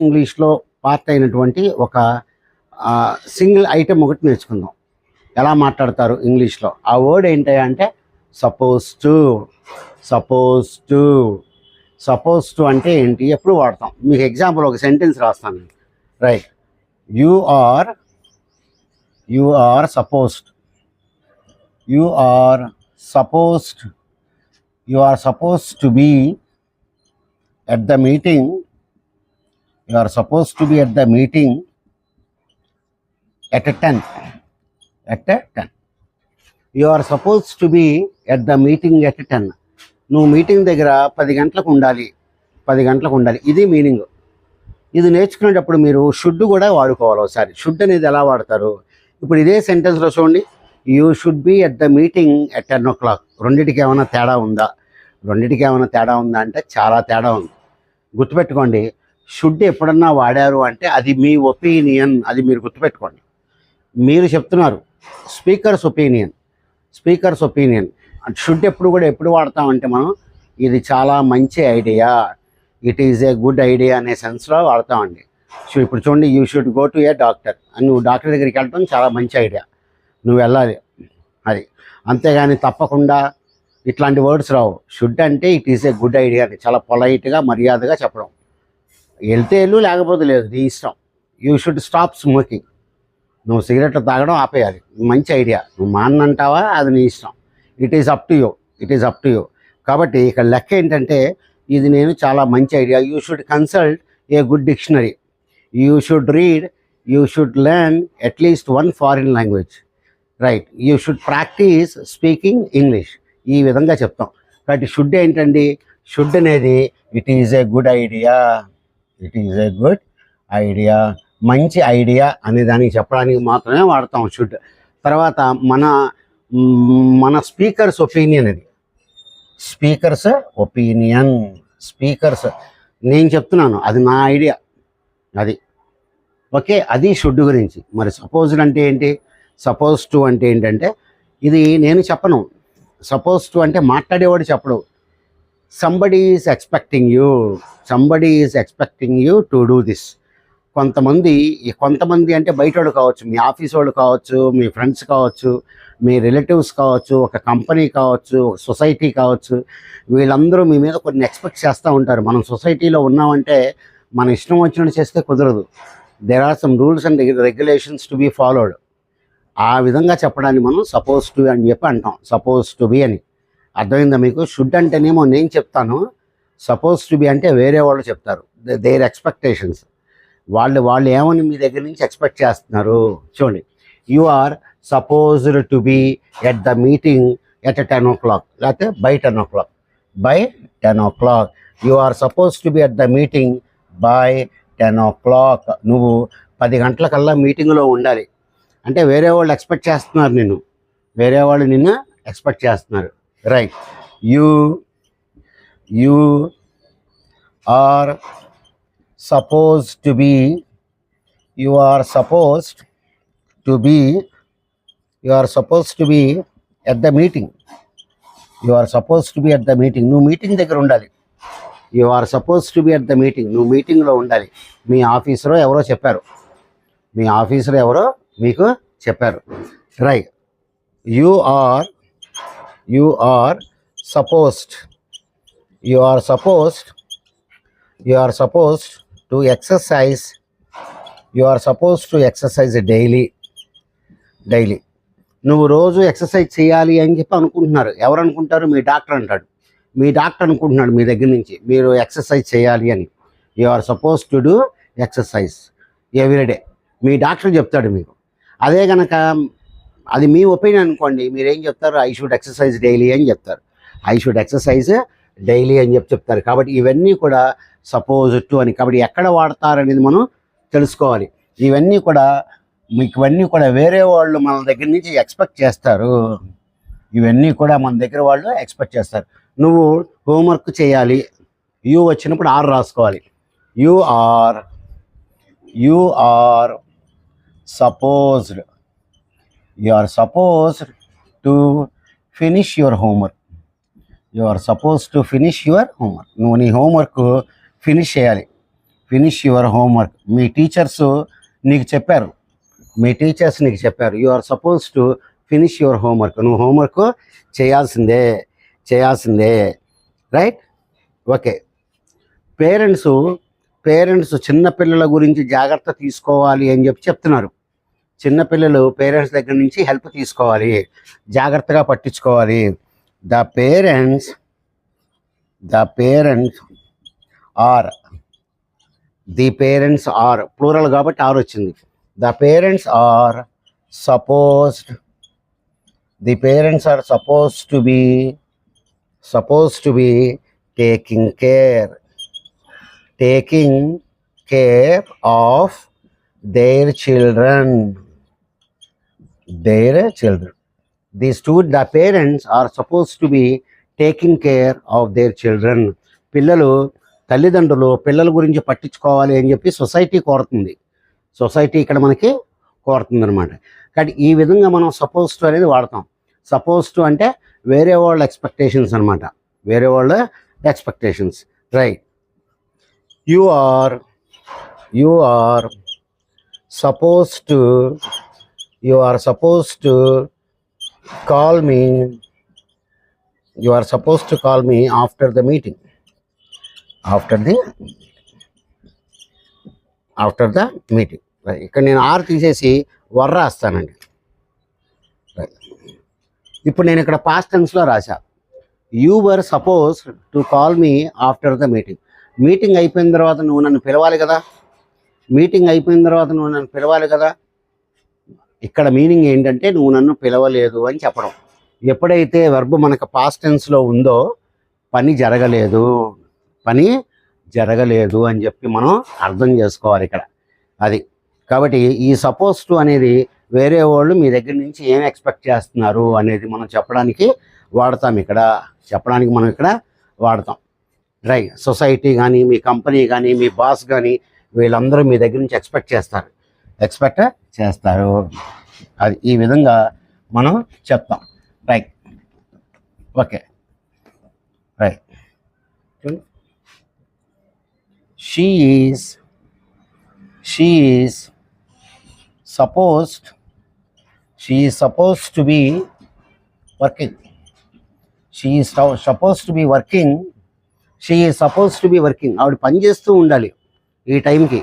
ఇంగ్లీష్లో పార్ట్ అయినటువంటి ఒక సింగిల్ ఐటెం ఒకటి నేర్చుకుందాం. ఎలా మాట్లాడతారు ఇంగ్లీష్లో? ఆ వర్డ్ ఏంటి అంటే సపోజ్ టు. సపోజ్ టు అంటే ఏంటి, ఎప్పుడు వాడతాం? మీకు ఎగ్జాంపుల్ ఒక సెంటెన్స్ రాస్తాను. Right, you are supposed to be at the meeting. You are supposed to be at the meeting at 10. You are supposed to be at the meeting at 10. నువ్వు meeting దగ్గర 10 గంటలకు ఉండాలి. ఇది మీనింగ్. ఇది నేర్చుకునేటప్పుడు మీరు షుడ్ కూడా వాడుకోవాలి. ఒకసారి షుడ్ అనేది ఎలా వాడతారు? ఇప్పుడు ఇదే సెంటెన్స్లో చూడండి, you should be at the meeting at 10 o'clock. రెండింటికి ఏమైనా తేడా ఉందా అంటే చాలా తేడా ఉంది. గుర్తుపెట్టుకోండి, షుడ్ ఎప్పుడన్నా వాడారు అంటే అది మీ ఒపీనియన్, అది మీరు గుర్తుపెట్టుకోండి. మీరు చెప్తున్నారు స్పీకర్స్ ఒపీనియన్. షుడ్ ఎప్పుడు వాడతామంటే మనం ఇది చాలా మంచి idea, it is a good idea అనే సెన్స్లో వాడతామండి. సో ఇప్పుడు చూడండి, you should go to A doctor అని, నువ్వు డాక్టర్ దగ్గరికి వెళ్ళడం చాలా మంచి ఐడియా, నువ్వు వెళ్ళాలి. అది అంతేగాని తప్పకుండా ఇట్లాంటి వర్డ్స్ రావు. షుడ్ అంటే it is a good idea అని చాలా పొలైట్గా మర్యాదగా చెప్పడం. వెళ్తే వెళ్ళు, లేకపోతే లేదు, నీ ఇష్టం. You should stop smoking. నువ్వు సిగరెట్లు తాగడం ఆపేయాలి, మంచి ఐడియా. నువ్వు మానంటావా, అది నీ ఇష్టం. It is up to you. కాబట్టి ఇక్కడ లెక్క ఏంటంటే ఇది నేను చాలా మంచి idea. You should consult a good dictionary. You should read, you should learn at least 1 foreign language. Right, you should practice speaking English. ఈ విధంగా చెప్తాం. కాబట్టి షుడ్ ఏంటండి? షుడ్ అనేది it is a good idea, మంచి ఐడియా అనే దానికి చెప్పడానికి మాత్రమే వాడతాం షుడ్. తర్వాత మన స్పీకర్స్ ఒపీనియన్, అది స్పీకర్స్ నేను చెప్తున్నాను, అది నా ఐడియా, అది ఓకే. అది షుడ్ గురించి. మరి సపోజ్డ్ అంటే ఏంటి? సపోజ్ టు అంటే ఏంటంటే ఇది నేను చెప్పను. సపోజ్ టు అంటే మాట్లాడేవాడు చెప్పడు. Somebody is expecting you to do this. కొంతమంది అంటే బయట వాళ్ళు కావచ్చు, మీ ఆఫీస్ వాళ్ళు కావచ్చు, మీ ఫ్రెండ్స్ కావచ్చు, మీ రిలేటివ్స్ కావచ్చు, ఒక కంపెనీ కావచ్చు, ఒక సొసైటీ కావచ్చు, వీళ్ళందరూ మీ మీద కొన్ని ఎక్స్పెక్ట్ చేస్తూ ఉంటారు. మనం సొసైటీలో ఉన్నామంటే మన ఇష్టం వచ్చినట్టు చేస్తే కుదరదు. There are some rules and regulations to be followed. ఆ విధంగా చెప్పడాన్ని మనం సపోజ్ టు అని చెప్పి అంటాం, సపోజ్ టు బి అని. అర్థమైందా మీకు? షుడ్ అంటేనేమో నేను చెప్తాను, సపోజ్ టు బి అంటే వేరే వాళ్ళు చెప్తారు. దేర్ ఎక్స్పెక్టేషన్స్, వాళ్ళు ఏమని మీ దగ్గర నుంచి ఎక్స్పెక్ట్ చేస్తున్నారు. చూడండి, you are supposed to be at the meeting at 10 o'clock, లేకపోతే by 10 o'clock. You are suppose to be at the meeting by 10 o'clock. నువ్వు 10 గంటలకల్లా మీటింగ్లో ఉండాలి అంటే వేరే వాళ్ళు ఎక్స్పెక్ట్ చేస్తున్నారు నిన్ను, ఎక్స్పెక్ట్ చేస్తున్నారు. Right, you are supposed to be at the meeting. నువ్వు మీటింగ్ దగ్గర ఉండాలి. You are suppose to be at the meeting, నువ్వు మీటింగ్లో ఉండాలి. మీ ఆఫీసరో ఎవరో మీకు చెప్పారు. Right, you are supposed to exercise daily. నువ్వు రోజు ఎక్సర్సైజ్ చేయాలి అని చెప్పి అనుకుంటున్నారు. ఎవరు అనుకుంటారు? మీ డాక్టర్ అనుకుంటున్నాడు మీ దగ్గర నుంచి మీరు ఎక్సర్సైజ్ చేయాలి అని. You are suppose to do exercise everyday. మీ డాక్టర్ చెప్తాడు మీకు. అదే కనుక అది మీ ఒపీనియన్ అనుకోండి, మీరేం చెప్తారు? ఐ షుడ్ ఎక్సర్సైజ్ డైలీ అని చెప్తారు. చెప్తారు. కాబట్టి ఇవన్నీ కూడా సపోజ్ టు అని. కాబట్టి ఎక్కడ వాడతారనేది మనం తెలుసుకోవాలి. ఇవన్నీ కూడా వేరే వాళ్ళు మన దగ్గర నుంచి ఎక్స్పెక్ట్ చేస్తారు. నువ్వు హోంవర్క్ చేయాలి, యూ వచ్చినప్పుడు ఆర్ రాసుకోవాలి. You are supposed to finish your homework. నువ్వు నీ homework finish finish your homework. మీ టీచర్స్ నీకు చెప్పారు, you are suppose to finish your homework. నువ్వు హోంవర్క్ చేయాల్సిందే. రైట్? ఓకే. పేరెంట్స్ చిన్నపిల్లల గురించి జాగ్రత్త తీసుకోవాలి అని చెప్తున్నారు. చిన్నపిల్లలు పేరెంట్స్ దగ్గర నుంచి హెల్ప్ తీసుకోవాలి, జాగ్రత్తగా పట్టించుకోవాలి. ద పేరెంట్స్ ఆర్ ప్లూరల్ కాబట్టి ఆర్ వచ్చింది. The parents are supposed to be taking care of their children. The parents are supposed to be taking care of their children. తల్లిదండ్రులు పిల్లల గురించి పట్టించుకోవాలి అని చెప్పి సొసైటీ ఇక్కడ మనకి కోరుతుంది అనమాట. కానీ ఈ విధంగా మనం సపోజ్ టు అనేది వాడతాం. సపోజ్ టు అంటే వేరే వాళ్ళ ఎక్స్పెక్టేషన్స్ అనమాట, right? You are supposed to call me after the meeting. Right. ఇక్కడ నేను ఆర్ తీసేసి వర్ రాస్తానండి. రైట్. ఇప్పుడు నేను ఇక్కడ పాస్ట్ టెన్స్లో రాశా. You were supposed to call me after the meeting అయిపోయిన తర్వాత నువ్వు నన్ను పిలవాలి కదా. ఇక్కడ మీనింగ్ ఏంటంటే నువ్వు నన్ను పిలవలేదు అని చెప్పడం. ఎప్పుడైతే వర్బ్ మనకు పాస్ట్ టెన్స్లో ఉందో పని జరగలేదు అని చెప్పి మనం అర్థం చేసుకోవాలి ఇక్కడ. అది కాబట్టి ఈ సపోజ్ టు అనేది వేరే వాళ్ళు మీ దగ్గర నుంచి ఏం ఎక్స్పెక్ట్ చేస్తున్నారు అనేది మనం చెప్పడానికి వాడతాం వాడతాం. రైట్? సొసైటీ కానీ, మీ కంపెనీ కానీ, మీ బాస్ కానీ, వీళ్ళందరూ మీ దగ్గర నుంచి ఎక్స్పెక్ట్ చేస్తారు. అది ఈ విధంగా మనం చెప్తాం. Right? Okay. Right. She is supposed to be working. ఆవిడ పని చేస్తూ ఉండాలి ఈ టైంకి.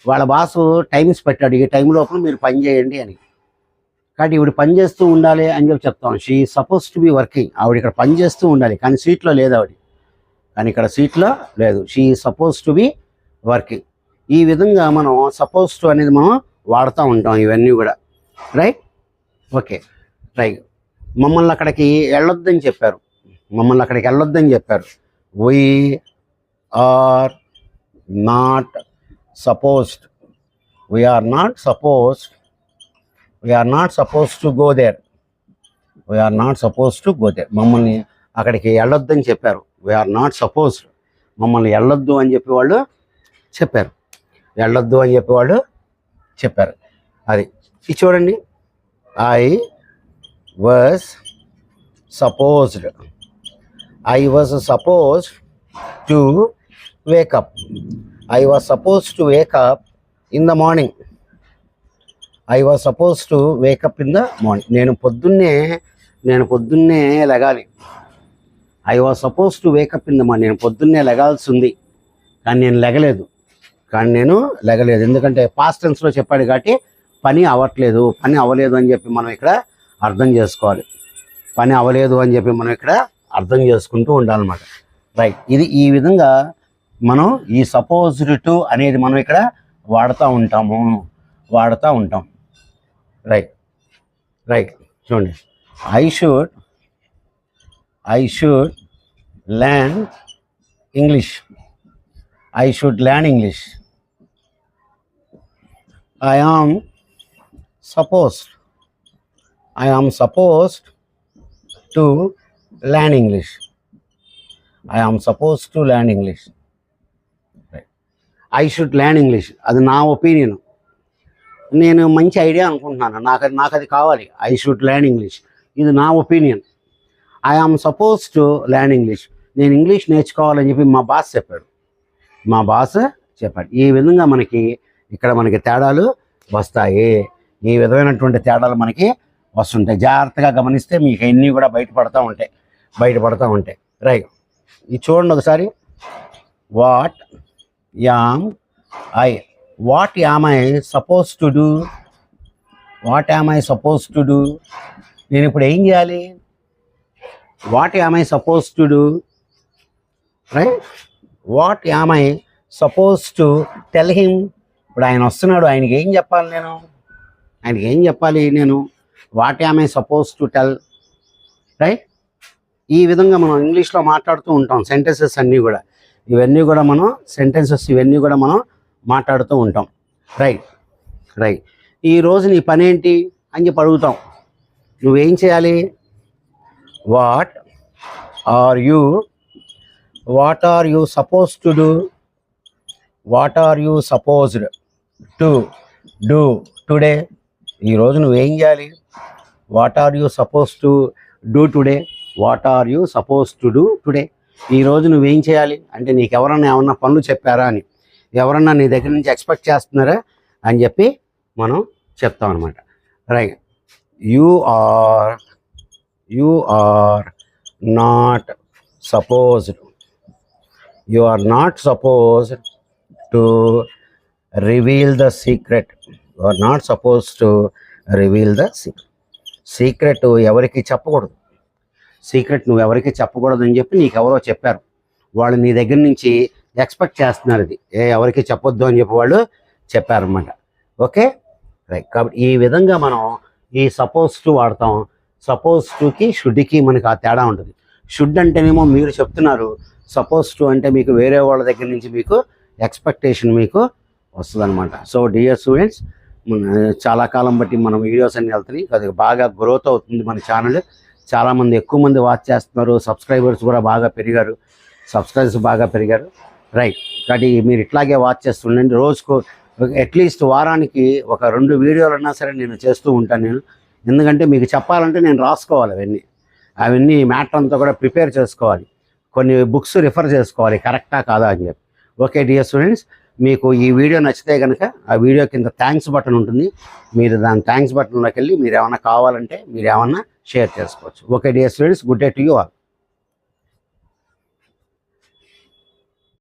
వాళ్ళ బాసు టైమ్స్ పెట్టాడు, ఈ టైం లోపల మీరు పని చేయండి అని. కాబట్టి ఈవిడ పని చేస్తూ ఉండాలి అని చెప్తాం. She is suppose to be working. ఆవిడ ఇక్కడ పని చేస్తూ ఉండాలి, కానీ సీట్లో లేదు ఆవిడ. She is suppose to be working. ఈ విధంగా మనం సపోజ్ టు అనేది మనం వాడుతూ ఉంటాం ఇవన్నీ కూడా. రైట్? ఓకే. రైట్. మమ్మల్ని అక్కడికి వెళ్ళొద్దని చెప్పారు. We are not supposed to go there. మమ్మల్ని అక్కడికి వెళ్ళొద్దని చెప్పారు. We are not supposed. మమ్మల్ని వెళ్ళొద్దు అని చెప్పి వాళ్ళు చెప్పారు. అది చూడండి. I was supposed to wake up. I was supposed to wake up in the morning. నేను పొద్దున్నే లెగాలి. I was supposed to wake up in the morning. నేను పొద్దున్నే లెగాల్సి ఉంది, కానీ నేను లెగలేదు. ఎందుకంటే పాస్ట్ టెన్స్లో చెప్పాడు కాబట్టి పని అవ్వలేదు అని చెప్పి మనం ఇక్కడ అర్థం చేసుకోవాలి. అర్థం చేసుకుంటూ ఉండాలన్నమాట. రైట్? ఇది ఈ విధంగా మనం ఈ సపోజ్డ్ టు అనేది మనం ఇక్కడ వాడుతూ ఉంటాం. రైట్? చూడండి. I should learn English. I am supposed to learn English. I should learn English. అది నా ఒపీనియన్. నేను మంచి ఐడియా అనుకుంటున్నాను, నాకు అది కావాలి. I should learn English. ఇది నా opinion. I am suppose to learn English. నేను ఇంగ్లీష్ నేర్చుకోవాలని చెప్పి మా బాస్ చెప్పాలి. ఈ విధంగా మనకి ఇక్కడ మనకి తేడాలు వస్తాయి. ఈ విధమైనటువంటి తేడాలు మనకి వస్తుంటాయి. జాగ్రత్తగా గమనిస్తే మీకు అన్నీ కూడా బయటపడతా ఉంటాయి. రైట్, ఇది చూడండి ఒకసారి. What am I suppose to do? నేను ఇప్పుడు ఏం చేయాలి? What am I suppose to do? Right, what am I suppose to tell him? ఇప్పుడు ఆయన వస్తున్నాడు, ఆయనకి ఏం చెప్పాలి నేను? What am I suppose to tell? Right, ఈ విధంగా మనం ఇంగ్లీష్లో మాట్లాడుతూ ఉంటాం. సెంటెన్సెస్ అన్నీ కూడా ఇవన్నీ కూడా మనం మాట్లాడుతూ ఉంటాం. రైట్, ఈరోజు నీ పని ఏంటి అని చెప్పి అడుగుతాం. నువ్వేం చేయాలి? What are you suppose to do? What are you supposed to do today? ఈరోజు నువ్వేం చేయాలి? What are you suppose to do today? ఈరోజు నువ్వేం చేయాలి అంటే నీకు ఎవరన్నా ఏమన్నా పనులు చెప్పారా అని, ఎవరన్నా నీ దగ్గర నుంచి ఎక్స్పెక్ట్ చేస్తున్నారా అని చెప్పి మనం చెప్తాం అనమాట. Right, you are not supposed to reveal the secret. Secret ఎవరికి చెప్పకూడదు. నువ్వు ఎవరికి చెప్పకూడదు అని చెప్పి నీకు ఎవరో చెప్పారు. వాళ్ళు నీ దగ్గర నుంచి ఎక్స్పెక్ట్ చేస్తున్నారు ఇది, ఎవరికి చెప్పొద్దు అని చెప్పి వాళ్ళు చెప్పారన్నమాట. Okay, right. కాబట్టి ఈ విధంగా మనం ఈ సపోజ్ టు వాడతాం. సపోజ్ టుకి షుడ్కి మనకి ఆ తేడా ఉంటుంది. షుడ్ అంటేనేమో మీరు చెప్తున్నారు, సపోజ్ టు అంటే మీకు వేరే వాళ్ళ దగ్గర నుంచి మీకు ఎక్స్పెక్టేషన్ మీకు వస్తుంది అనమాట. సో డియర్ స్టూడెంట్స్, చాలా కాలం బట్టి మన వీడియోస్ అన్నీ వెళ్తున్నాయి, అది బాగా గ్రోత్ అవుతుంది మన ఛానల్. చాలామంది ఎక్కువ మంది వాచ్ చేస్తున్నారు, సబ్స్క్రైబర్స్ బాగా పెరిగారు. రైట్, కాబట్టి మీరు ఇట్లాగే వాచ్ చేస్తుండండి. రోజుకు అట్లీస్ట్ వారానికి ఒక 2 వీడియోలన్నా సరే నేను చేస్తూ ఉంటాను. ఎందుకంటే మీకు చెప్పాలంటే నేను రాసుకోవాలి, అవన్నీ మ్యాటర్ అంతా కూడా ప్రిపేర్ చేసుకోవాలి, కొన్ని బుక్స్ రిఫర్ చేసుకోవాలి, కరెక్టా కాదా అని చెప్పి. ఓకే డియర్ స్టూడెంట్స్, మీకు ఈ వీడియో నచ్చితే కనుక ఆ వీడియో కింద థ్యాంక్స్ బటన్ ఉంటుంది. మీరు దాని థ్యాంక్స్ బటన్లోకి వెళ్ళి మీరు ఏమైనా కావాలంటే మీరు ఏమన్నా షేర్ చేసుకోవచ్చు. Okay dear students, good day to you all.